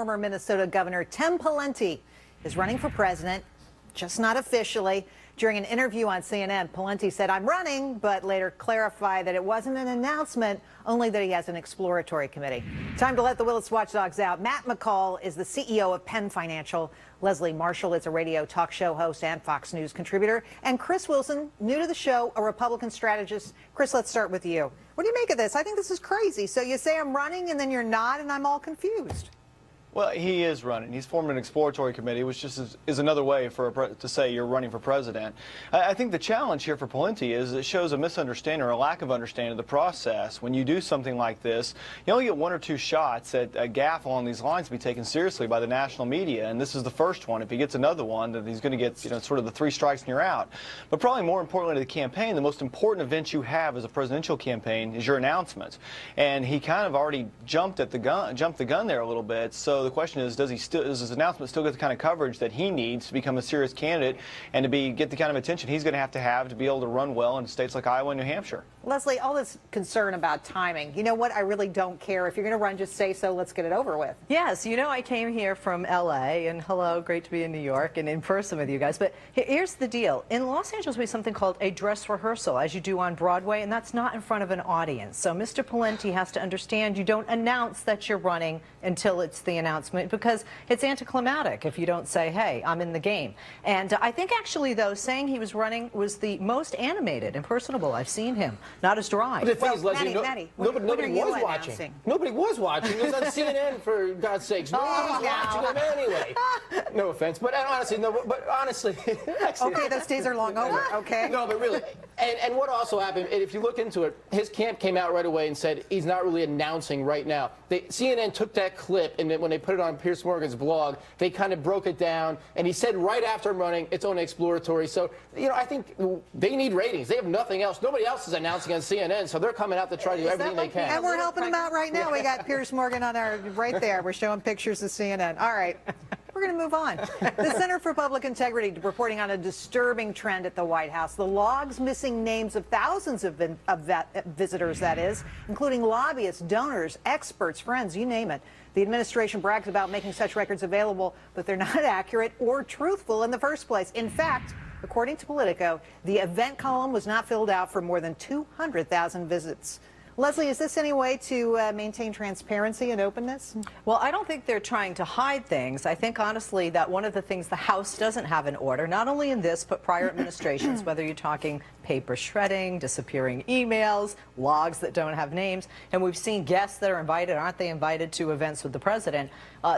former Minnesota Governor Tim Pawlenty is running for president, just not officially. During an interview on CNN, Pawlenty said, "I'm running," but later clarified that it wasn't an announcement, only that he has an exploratory committee. Time to let the Willis watchdogs out. Matt McCall is the CEO of Penn Financial. Leslie Marshall is a radio talk show host and Fox News contributor. And Chris Wilson, new to the show, a Republican strategist. Chris, let's start with you. What do you make of this? I think this is crazy. So you say I'm running and then you're not, and I'm all confused. Well, he is running. He's formed an exploratory committee, which just is another way to say you're running for president. I think the challenge here for Pawlenty is it shows a misunderstanding or a lack of understanding of the process. When you do something like this, you only get one or two shots at a gaffe along these lines to be taken seriously by the national media, and this is the first one. If he gets another one, then he's going to get, sort of the 3 strikes and you're out. But probably more importantly to the campaign, the most important event you have as a presidential campaign is your announcement. And he kind of already jumped the gun there a little bit. So the question is, does his announcement still get the kind of coverage that he needs to become a serious candidate and to get the kind of attention he's going to have to be able to run well in states like Iowa and New Hampshire? Leslie, all this concern about timing, you know what? I really don't care. If you're going to run, just say so. Let's get it over with. Yes, I came here from L.A., and hello, great to be in New York and in person with you guys. But here's the deal. In Los Angeles, we have something called a dress rehearsal, as you do on Broadway, and that's not in front of an audience. So Mr. Pawlenty has to understand you don't announce that you're running until it's the announcement, because it's anticlimactic if you don't say, hey, I'm in the game. And I think actually, though, saying he was running was the most animated and personable I've seen him. Not as dry. But the thing is, Leslie, Maddie, nobody was watching. Nobody was watching. It was on CNN, for God's sakes. Nobody was watching them anyway. No offense, but honestly, okay, those days are long over. Okay. No, but really, and what also happened? If you look into it, his camp came out right away and said he's not really announcing right now. CNN took that clip, and when they put it on Piers Morgan's blog, they kind of broke it down, and he said right after I'm running, it's only exploratory. So, I think they need ratings. They have nothing else. Nobody else is announcing on CNN, so they're coming out to try to do everything they can. And we're helping them out right now. We got Piers Morgan on our right there. We're showing pictures of CNN. All right. We're going to move on. The Center for Public Integrity reporting on a disturbing trend at the White House. The logs missing names of thousands of visitors, that is, including lobbyists, donors, experts, friends, you name it. The administration brags about making such records available, but they're not accurate or truthful in the first place. In fact, according to Politico, the event column was not filled out for more than 200,000 visits. Leslie, is this any way to maintain transparency and openness? Well, I don't think they're trying to hide things. I think, honestly, that one of the things the House doesn't have in order, not only in this, but prior administrations, whether you're talking paper shredding, disappearing emails, logs that don't have names, and we've seen guests that are invited, aren't they invited to events with the president?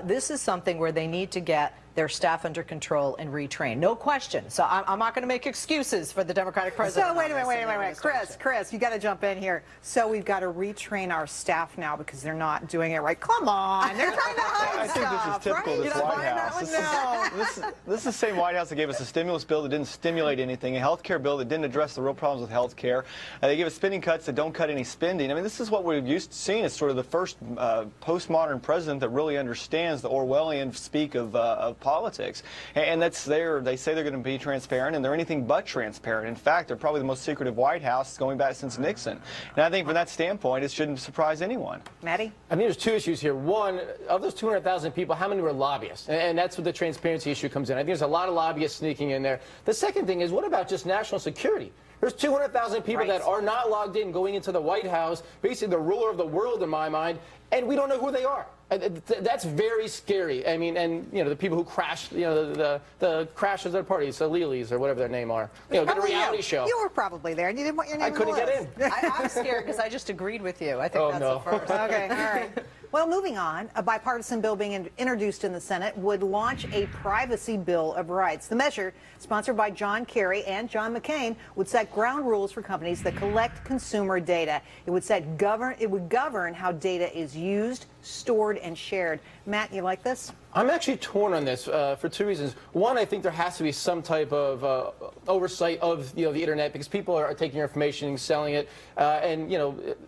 This is something where they need to get their staff under control and retrain. No question. So I'm not going to make excuses for the Democratic president. So wait a minute. Chris, you got to jump in here. So we've got to retrain our staff now because they're not doing it right. Come on. They're trying to hide stuff. I think this is typical of this White House. This is the same White House that gave us a stimulus bill that didn't stimulate anything, a health care bill that didn't address the real problems with health care. They give us spending cuts that don't cut any spending. I mean, this is what we've used to seeing as sort of the first postmodern president that really understands the Orwellian speak of politics. And that's they say they're going to be transparent, and they're anything but transparent. In fact, they're probably the most secretive White House going back since Nixon. And I think from that standpoint, it shouldn't surprise anyone. Maddie? I mean, there's 2 issues here. One, of those 200,000 people, how many were lobbyists? And that's where the transparency issue comes in. I think there's a lot of lobbyists sneaking in there. The second thing is, what about just national security? There's 200,000 people that are not logged in going into the White House, basically the ruler of the world in my mind, and we don't know who they are. That's very scary. I mean, and the people who crash, the crashers at parties, the Lilis or whatever their name are, get a reality show. You were probably there, and you didn't want your name. I couldn't get in. I'm scared because I just agreed with you. I think that's the first. Okay, all right. Well, moving on, a bipartisan bill being introduced in the Senate would launch a privacy bill of rights. The measure, sponsored by John Kerry and John McCain, would set ground rules for companies that collect consumer data. It would govern how data is used, stored, and shared. Matt, you like this? I'm actually torn on this for two reasons. One, I think there has to be some type of oversight of the internet, because people are taking your information and selling it, and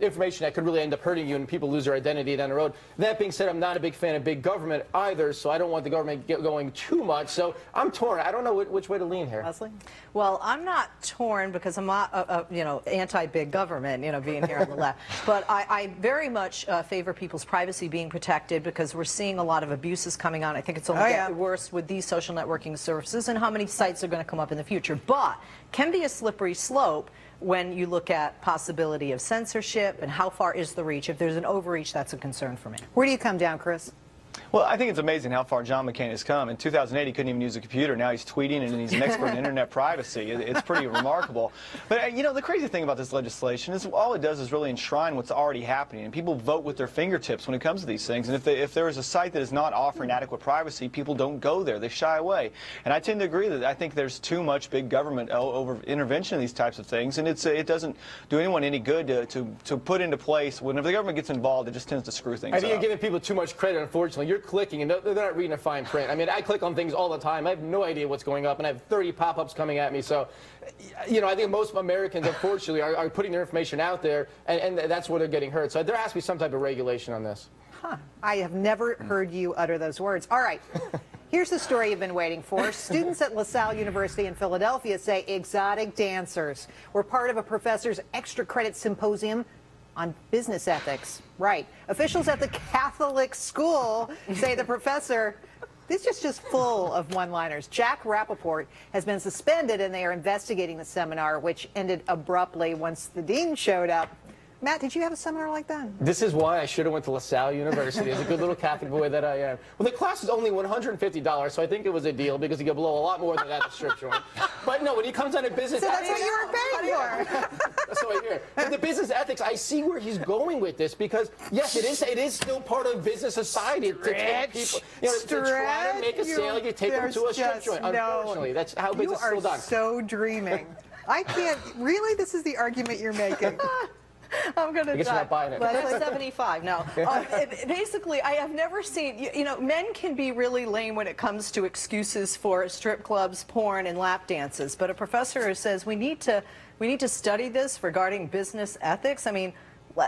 information that could really end up hurting you, and people lose their identity down the road. That being said, I'm not a big fan of big government either, so I don't want the government going too much. So I'm torn. I don't know which way to lean here. Leslie? Well, I'm not torn because I'm not, anti-big government, being here on the left. But I very much favor people's privacy being protected, because we're seeing a lot of abuses coming on. I think it's only getting worse with these social networking services and how many sites are going to come up in the future. But can be a slippery slope when you look at possibility of censorship and how far is the reach. If there's an overreach, that's a concern for me. Where do you come down, Chris? Well, I think it's amazing how far John McCain has come. In 2008, he couldn't even use a computer. Now he's tweeting, and he's an expert in internet privacy. It's pretty remarkable. But, the crazy thing about this legislation is all it does is really enshrine what's already happening. And people vote with their fingertips when it comes to these things. And if there is a site that is not offering adequate privacy, people don't go there. They shy away. And I tend to agree that I think there's too much big government over intervention in these types of things. And it doesn't do anyone any good to put into place. Whenever the government gets involved, it just tends to screw things up. I think you're giving people too much credit, unfortunately. You're clicking, and they're not reading a fine print. I mean, I click on things all the time. I have no idea what's going up, and I have 30 pop-ups coming at me. So, I think most Americans, unfortunately, are putting their information out there, and that's where they're getting hurt. So there has to be some type of regulation on this. Huh. I have never heard you utter those words. All right. Here's the story you've been waiting for. Students at LaSalle University in Philadelphia say exotic dancers were part of a professor's extra credit symposium on business ethics. Right. Officials at the Catholic school say the professor, this is just full of one-liners. Jack Rappaport has been suspended, and they are investigating the seminar, which ended abruptly once the dean showed up. Matt, did you have a seminar like that? This is why I should have went to LaSalle University as a good little Catholic boy that I am. Well, the class is only $150, so I think it was a deal, because you could blow a lot more than that at the strip joint. But no, when he comes down to business So ethics... that's what you were paying for. That's what I hear. But the business ethics, I see where he's going with this, because, yes, it is still part of business society to take people... to try to make a sale, you take them to a strip joint. Unfortunately, that's how business is still done. You are so dreaming. I can't... Really? This is the argument you're making? I'm going to die. I guess you're not buying it. Well, 75. No. Basically, I have never seen, men can be really lame when it comes to excuses for strip clubs, porn, and lap dances. But a professor who says we need to study this regarding business ethics. I mean,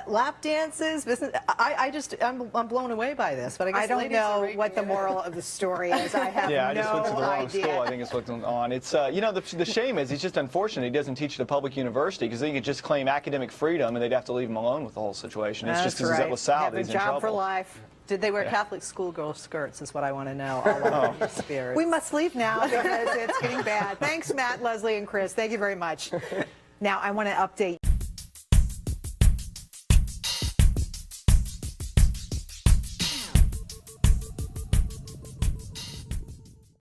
lap dances, business. I'm blown away by this. But I guess I don't know what the moral of the story is. I have I just went to the wrong idea. school. I think it's what's on. It's the shame is he's just unfortunate he doesn't teach at a public university, because he could just claim academic freedom and they'd have to leave him alone with the whole situation. It's just because he's at LaSalle Have that a he's in job trouble. for life. Did they wear Catholic schoolgirl skirts is what I want to know. All over the spirits. We must leave now because it's getting bad. Thanks, Matt, Leslie, and Chris. Thank you very much. Now, I want to update